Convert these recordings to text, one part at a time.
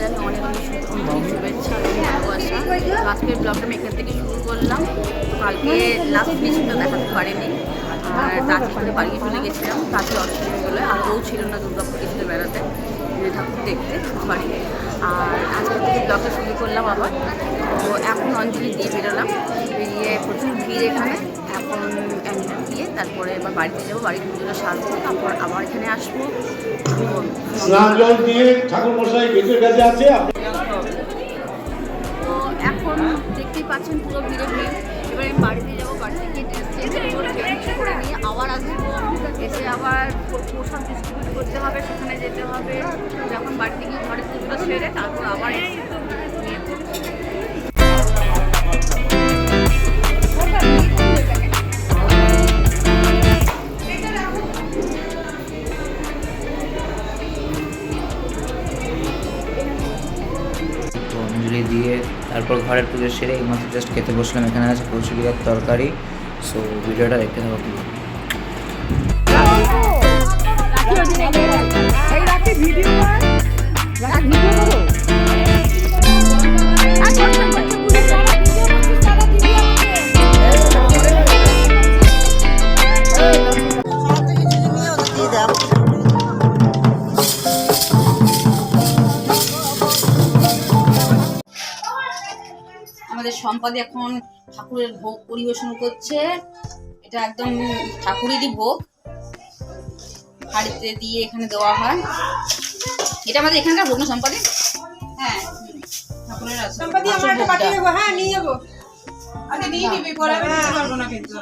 জানি অনেক অনেক শুভেচ্ছা ভালোবাসা। আজকের ব্লগটা আমি এখান থেকে শুরু করলাম। কালকে লাস্ট ফিনিশিংটা দেখাতে পারিনি, আর তাড়াতাড়ি করে বাড়ি চলে গেছিলাম। তাড়াতাড়ি অসুবিধা বলে আর ও ছিল না, দুর্গাপুর গেছিলো বেড়াতে ঠাকুর দেখতে বাড়িতে। আর আজকের থেকে ব্লগটা শুরু করলাম আবার। তো এখন অঞ্জলি দিয়ে বেরোলাম, বেরিয়ে প্রচুর ভিড় এখানে। এখন অঞ্জলি দিয়ে তারপরে এবার বাড়িতে যাবো, বাড়ির পুজোটা সারবো, তারপর আবার এখানে আসবো। স্নান জল দিয়ে ঠাকুর মশাই গেটের কাছে আছে। তো এখন দেখতেই পাচ্ছেন পুরো ভিড়ে ভিড়। এবার আমি বাড়িতে যাবো, বাড়িতে গিয়ে ড্রেস চেঞ্জ করে নিয়ে আবার আসবো, এসে আবার প্রসাদ ডিস্ট্রিবিউট করতে হবে, সেখানে যেতে হবে। যখন বাড়িতে গিয়ে ঘরের পুজোটা সেরে তারপর আবার অঞ্জলি দিয়ে তারপর ঘরের পুজো সেরে এইমাত্র জাস্ট খেতে বসলাম। এখানে আছে কচুরি আর তরকারি। সো ভিডিওটা দেখতে থাকো প্লিজ। আমাদের সম্পাদে এখন ঠাকুরের ভোগ পরিবেশন করছে। এটা একদম ঠাকুরেরই ভোগ, হাড়িতে দিয়ে এখানে দেওয়া হয়। এটা আমাদের এখানকার ভোগ না সম্পাদে? হ্যাঁ, ঠাকুরের আছে। সম্পাদে আমরা এটা পাঠিয়ে দেব। হ্যাঁ, নিয়ে যাব। আচ্ছা, নিয়ে নিবি, পরে আমি দিতে পারবো না কিন্তু।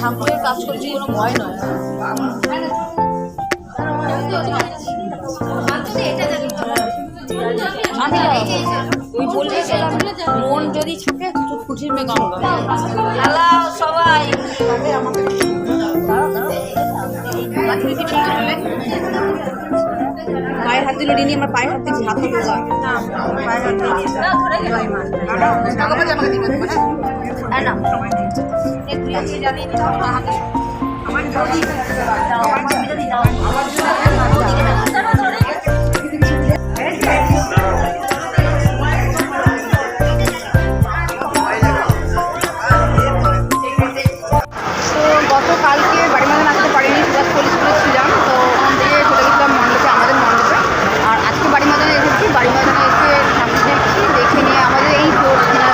ঠাকুরের কাজ করছি, কোনো ভয় নয়। ওই বলছিলাম মন যদি থাকে তো খুশির মেয়ে গান গাবে। হ্যালো সবাই, পায়ের হাত দিল রিনি, আমার পায়ের হাত দিচ্ছি, হাত দিল পায়ের হাত দিচ্ছি। গতকালকে বাড়ি মধ্যে আসতে পারিনি, সুভাষপল্লী স্কুলে ছিলাম, তো ওখান থেকে চলে গেছিলাম মণ্ডপে, আমাদের মণ্ডপে। আর আজকে বাড়ি ময়দানে এসেছি, বাড়ি ময়দানে এসে সামনে দেখছি, দেখে নিয়ে আমাদের এই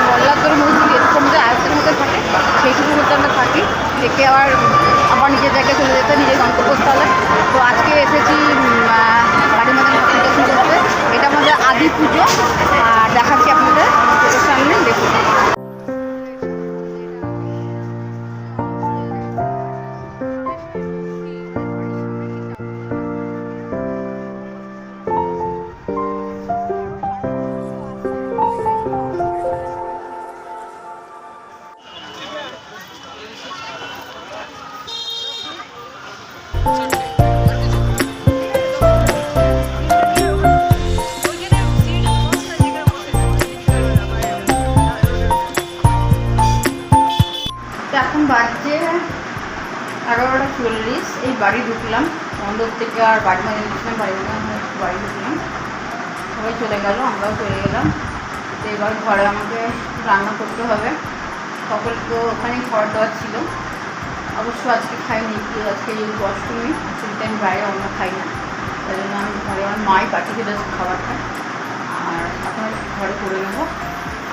মল্লারদর মসজিদ এরকম যে আয়তের মধ্যে থাকে সেইটুকু মধ্যে আমরা থাকি, দেখে আবার নিজের জায়গায় চলে যেতে, নিজের গন্তব্যস্থলে। তো আজকে এসেছি বাড়ি ময়দানে ঠাকুর দর্শন করতে। এটা আমাদের আদি পুজো, আর দেখাচ্ছি আপনাদের পুজোর সামনে, দেখুন। এখন বাজছে 11:40। এই বাড়ি ঢুকলাম মণ্ডপ থেকে, আর বাড়ি মানে ঢুকলাম, বাড়ি ঢুকলাম, সবাই চলে গেল, আমরাও চলে গেলাম। তো এবার ঘরে আমাকে রান্না করতে হবে। সকল তো ওখানে খাওয়ার দাওয়ার ছিল, অবশ্য আজকে খাইনি, আজকে যেহেতু অষ্টমী, সেটা আমি বাইরে অন্য খাই না, তাই জন্য আমি ঘরে আমার মাই পাঠিয়ে দিল খাবারটা, আর এখন ঘরে করে নেবো।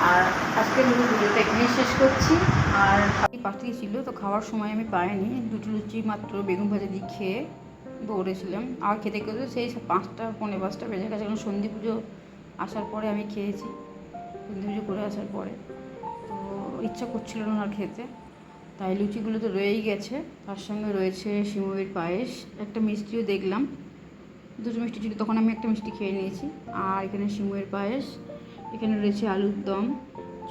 আর আজকে ভিডিওটা এখানেই শেষ করছি। আর পাঠিয়েছিল, তো খাওয়ার সময় আমি পাইনি, দুটো লুচি মাত্র বেগুন ভাজা দিয়ে খেয়ে দৌড়েছিলাম। আর খেতে খেতে সেই 5টা পৌনে 5টা বেজে গেছে, কারণ সন্ধি পুজো আসার পরে আমি খেয়েছি, সন্ধি পুজো করে আসার পরে, তো ইচ্ছা করছিল না আর খেতে, তাই লুচিগুলো তো রয়েই গেছে। তার সঙ্গে রয়েছে সিমুইয়ের পায়েস, একটা মিষ্টিও দেখলাম, দুটো মিষ্টি ছিল, তখন আমি একটা মিষ্টি খেয়ে নিয়েছি। আর এখানে সিমুইয়ের পায়েস, এখানে রয়েছে আলুর দম,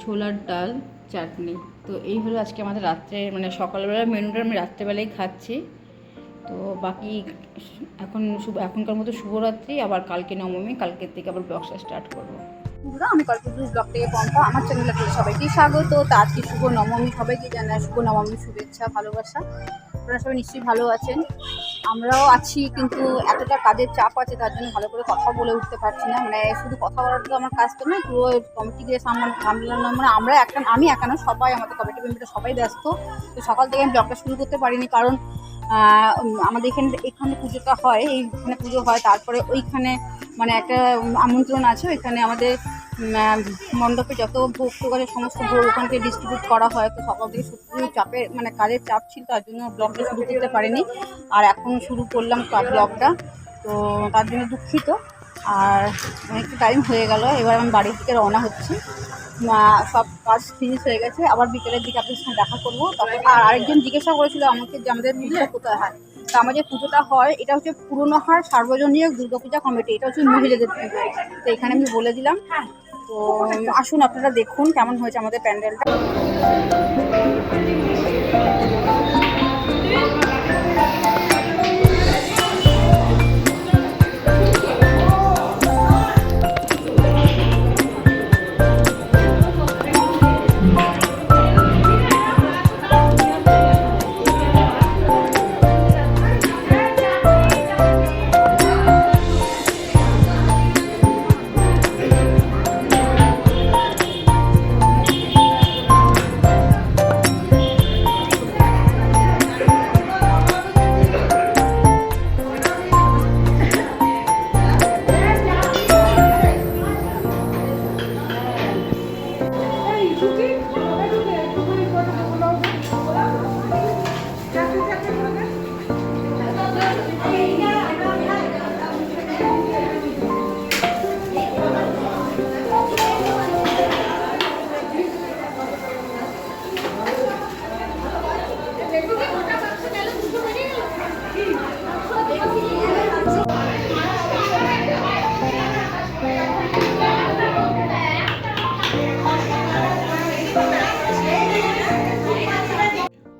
ছোলার ডাল, চাটনি। তো এই হলো আজকে আমাদের রাত্রে, মানে সকালবেলার মেনুটা আমি রাত্রেবেলায় খাচ্ছি। তো বাকি এখনকার মতো শুভরাত্রি, আবার কালকে নবমী, কালকের থেকে আবার ব্লগটা স্টার্ট করবো। আমি কল্পতরু ব্লগ থেকে পম্পা, আমার চ্যানেলে সবাইকে স্বাগত। তো আজকে শুভ নবমী, সবাইকে জানাই শুভ নবমীর শুভেচ্ছা, ভালোবাসা। আপনারা সবাই নিশ্চয়ই ভালো আছেন, আমরাও আছি, কিন্তু এতটা কাজের চাপ আছে, তার জন্য ভালো করে কথা বলে উঠতে পারছি না। মানে শুধু কথা বলার তো আমার কাজ তো নয়, পুরো কমিটিকে সামলানো, মানে আমি একা না, সবাই আমাদের কমিটি মেম্বাররা সবাই ব্যস্ত। তো সকাল থেকে আমি ব্লগটা শুরু করতে পারিনি, কারণ আমাদের এখানে পুজোটা হয়, এইখানে পুজো হয়, তারপরে ওইখানে মানে একটা আমন্ত্রণ আছে, ওইখানে আমাদের মণ্ডপে যত ভোগ টোগ আছে সমস্ত ভোগ ওখান থেকে ডিস্ট্রিবিউট করা হয়। তো সকাল থেকে সত্যি চাপের, মানে কাজের চাপ ছিল, তার জন্য ব্লগটা শুরু করতে পারিনি। আর এখন শুরু করলাম ব্লগটা, তো তার জন্য দুঃখিত। আর অনেকটা টাইম হয়ে গেল, এবার আমি বাড়ির দিকে রওনা হচ্ছি। সব কাজ ফিনিশ হয়ে গেছে, আবার বিকেলের দিকে আপনাদের সঙ্গে দেখা করবো। তারপর আরেকজন জিজ্ঞাসা করেছিল আমাকে যে আমাদের পুজোটা কোথায় হয়। তো আমার যে পুজোটা হয় এটা হচ্ছে পুরনো হাট সার্বজনীন দুর্গাপূজা কমিটি, এটা হচ্ছে মহিলাদের পুজো। তো এখানে আমি বলে দিলাম। তো আসুন আপনারা দেখুন কেমন হয়েছে আমাদের প্যান্ডেলটা।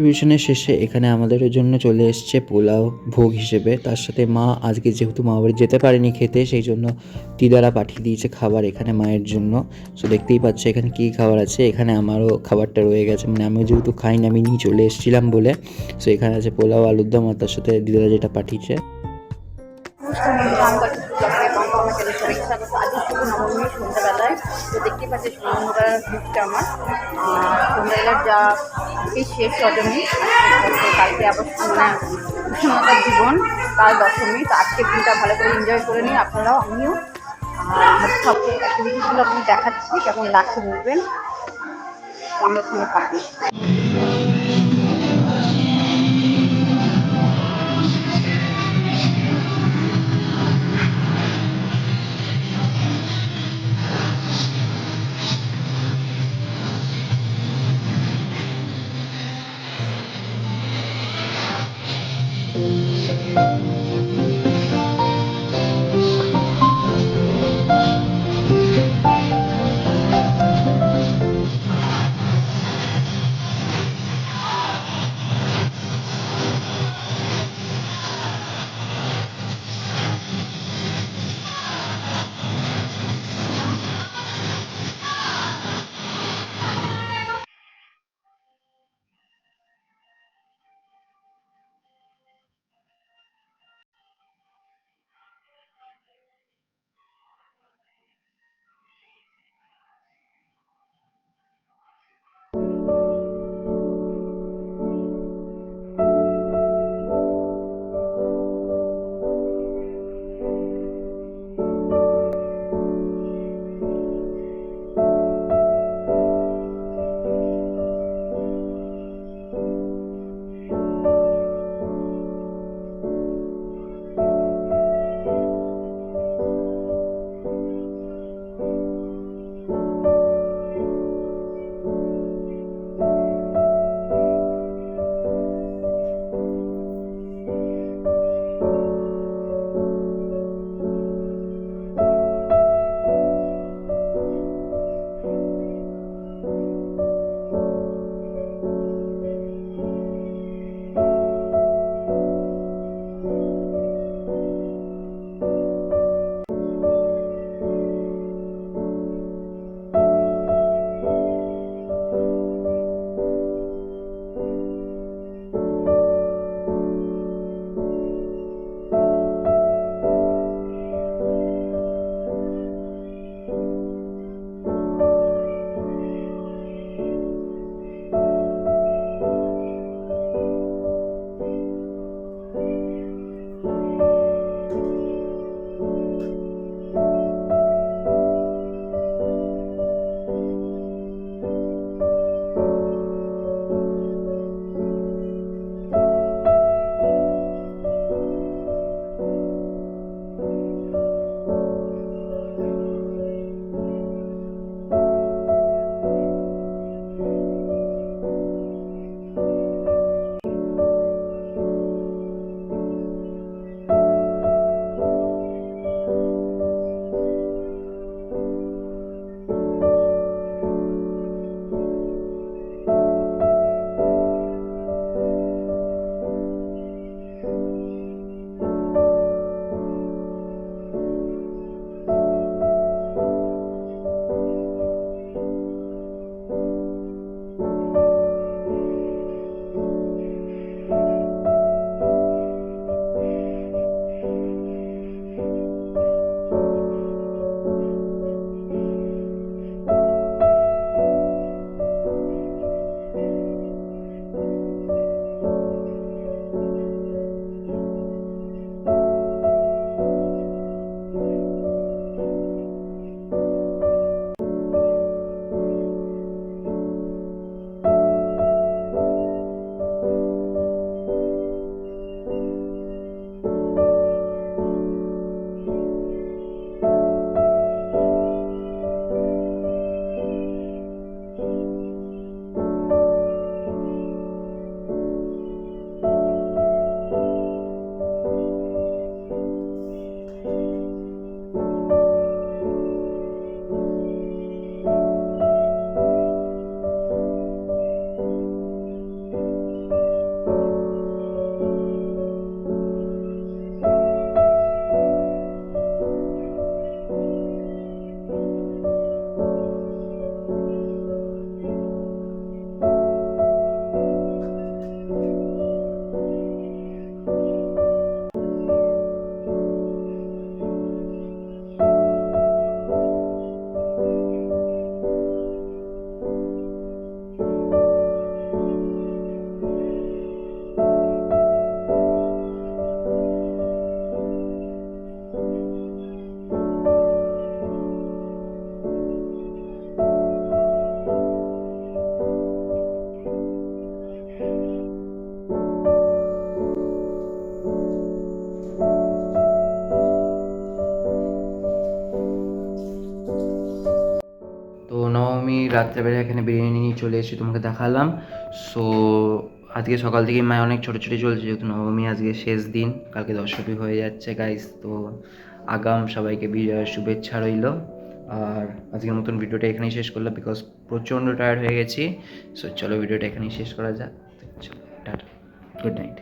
কন্ট্রিবিউশনের শেষে এখানে আমাদের জন্য চলে এসছে পোলাও ভোগ হিসেবে। তার সাথে মা আজকে যেহেতু মা বাড়ি যেতে পারেনি খেতে, সেই জন্য দিদারা পাঠিয়ে দিয়েছে খাবার এখানে মায়ের জন্য। সো দেখতেই পাচ্ছে এখানে কী খাবার আছে। এখানে আমারও খাবারটা রয়ে গেছে, মানে আমিও যেহেতু খাইনি, আমি নিয়ে চলে এসেছিলাম বলে। সো এখানে আছে পোলাও, আলুর দম, আর তার সাথে দিদারা যেটা পাঠিয়েছে। নবমী সন্ধ্যাবেলায় তো দেখতে পাচ্ছি সন্ধ্যাবেলার ভিড়টা আমার সন্ধ্যাবেলার যা এই শেষ রজনী। কালকে আবার মানে কৃষ্ণমাতার জীবন, কাল দশমী। তো আজকের দিনটা ভালো করে এনজয় করে নিই আপনারাও, আমিও। আর সব অ্যাক্টিভিটিসগুলো আপনি দেখাচ্ছি, কেমন লাগছে বলবেন আমার সঙ্গে থাকুন। রাত্রেবেলা এখানে বিরিয়ানি নিয়ে চলে এসেছি, তোমাকে দেখালাম। সো আজকে সকাল থেকেই মায়ের অনেক ছোটাছুটি চলছে, যেহেতু নবমী আজকে শেষ দিন, কালকে দশমী হয়ে যাচ্ছে গাইস। তো আগাম সবাইকে বিজয়ের শুভেচ্ছা রইল। আর আজকের মতন ভিডিওটা এখানেই শেষ করলাম, বিকজ প্রচণ্ড টায়ার্ড হয়ে গেছি। সো চলো ভিডিওটা এখানেই শেষ করা যাক। চলো টাটা, গুড নাইট।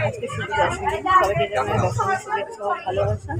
আজকে শুধু দশমী, সবাইকে জানাই দশমীর শুভেচ্ছা ও ভালোবাসা।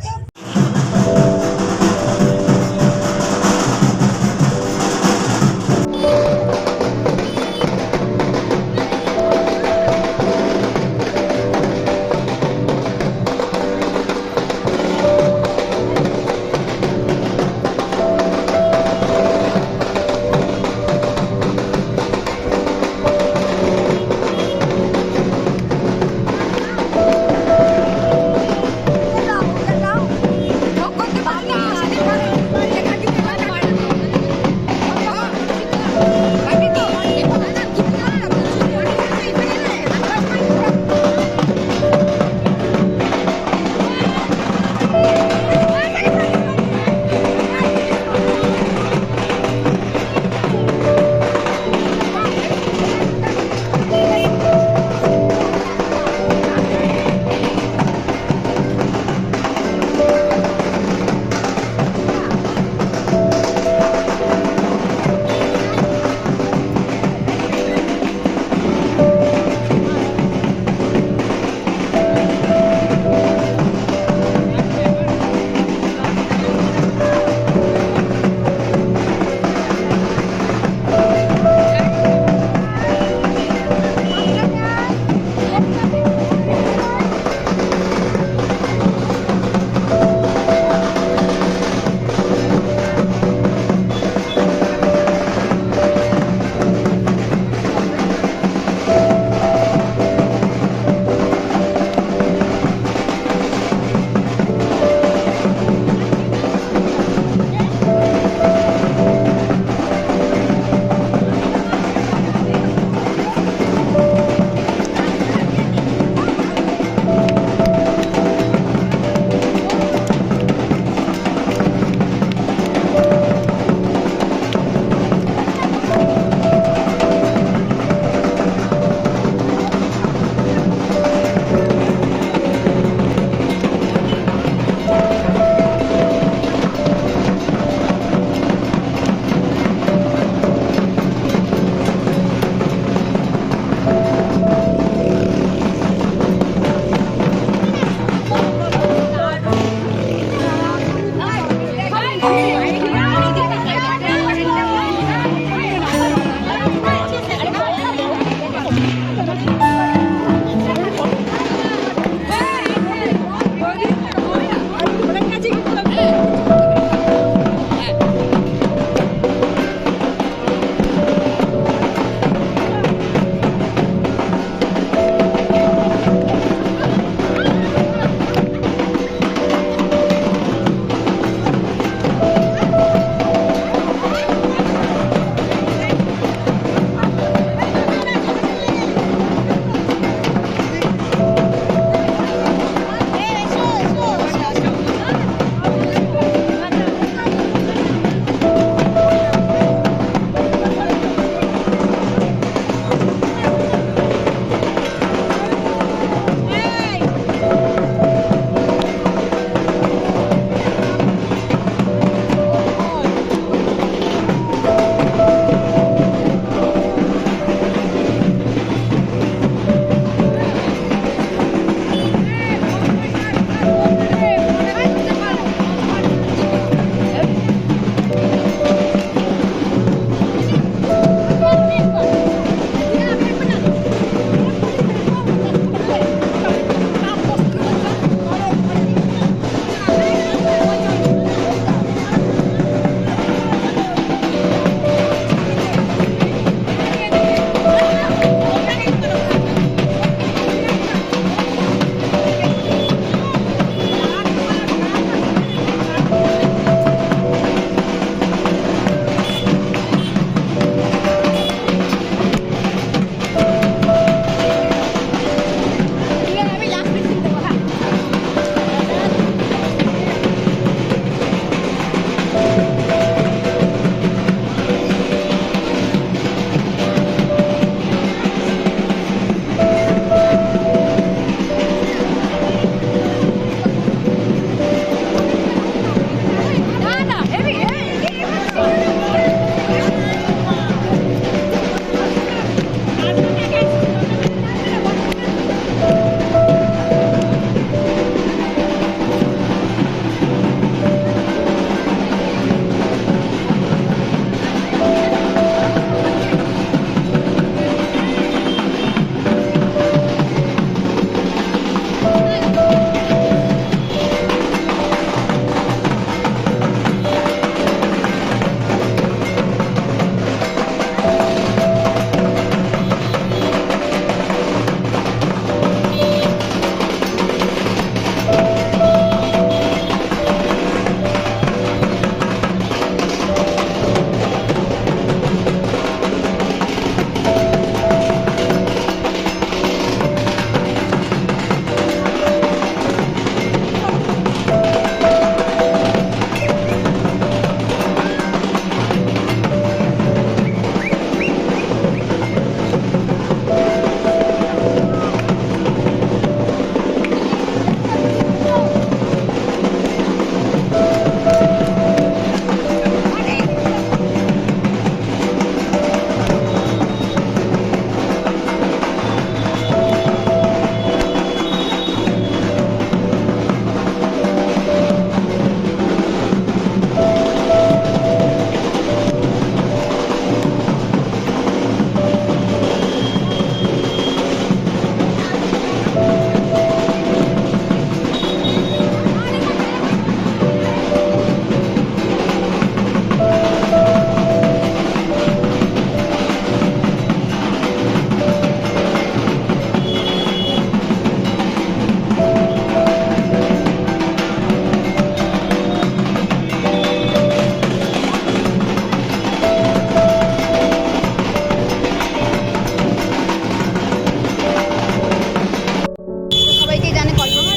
সবাইকে জানে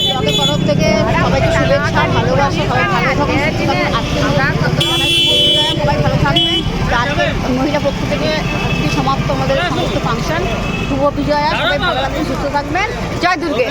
ব্লগের তরফ থেকে সবাইকে শুভেচ্ছা, ভালোবাসা, সবাই ভালো থাকুন, সুস্থ থাকুন। আজকে সবাই ভালো থাকবেন। আজকে মহিলা পক্ষ থেকে আজকে সমাপ্ত আমাদের সমস্ত ফাংশন। শুভ বিজয়া, সবাই ভালো থাকবেন, সুস্থ থাকবেন। জয় দুর্গে।